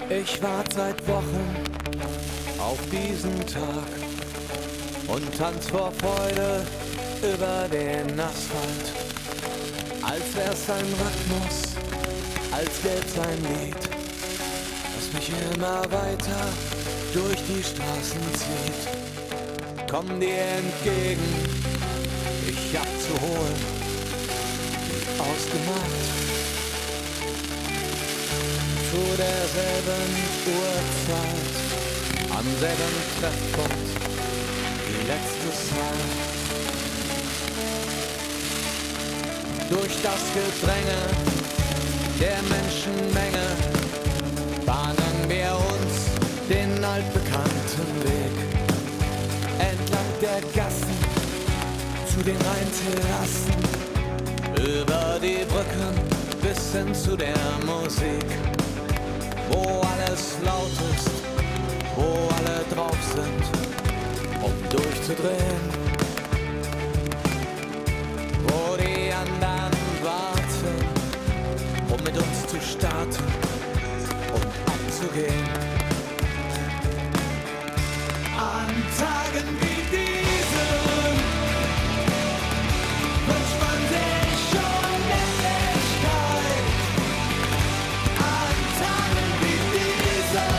Ich warte seit Wochen auf diesen Tag und tanz vor Freude über den Asphalt. Als wär's ein Rhythmus, als wär's ein Lied, das mich immer weiter durch die Straßen zieht. Komm dir entgegen, ich hab zu holen, ausgemacht. Zu derselben Uhrzeit, am selben Treffpunkt, wie letztes Mal. Durch das Gedränge der Menschenmenge bahnen wir uns den altbekannten Weg. Entlang der Gassen, zu den Rheinterrassen, über die Brücken bis hin zu der Musik. Wo alles laut ist, wo alle drauf sind, um durchzudrehen. Wo die anderen warten, um mit uns zu starten und abzugehen. An Tagen wie diesen wünscht man sich schon Endlichkeit. An Tagen wie diesen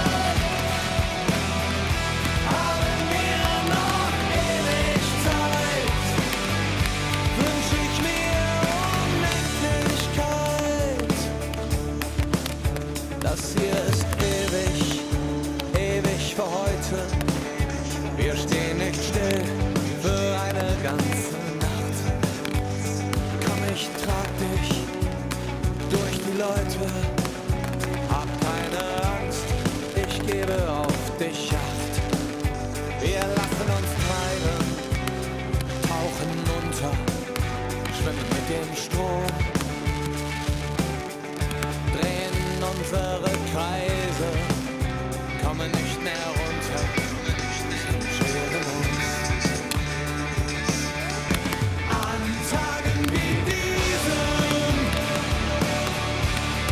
haben wir noch ewig Zeit. Wünsch ich mir Unendlichkeit. Das hier ist ewig, ewig für heute. Wir stehen nicht still für eine ganze Nacht. Komm, ich trag dich durch die Leute. Hab keine Angst, ich gebe auf dich Acht. Wir lassen uns treiben, tauchen unter, schwimmen mit dem Strom, drehen unsere Kreise, kommen nicht mehr runter. An Tagen wie diesen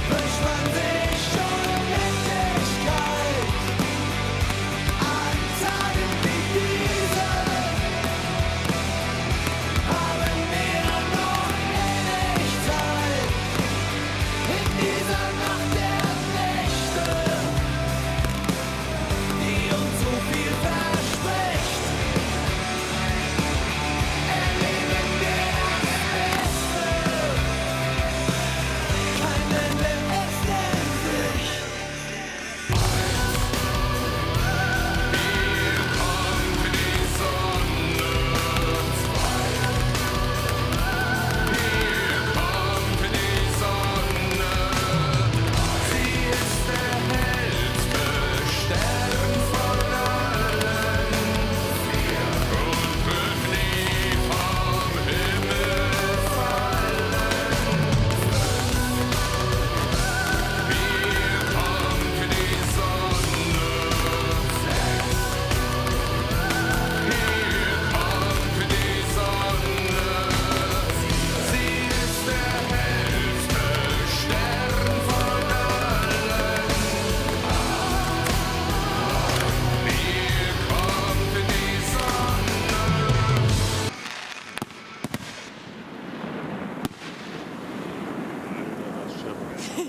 wünscht man sich schon Endlichkeit. An Tagen wie diesen haben wir noch ewig Zeit. In dieser Nacht der Nächte, die uns so viel verspricht, erleben wir das Beste. Kein Ende ist in sich.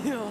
Ja.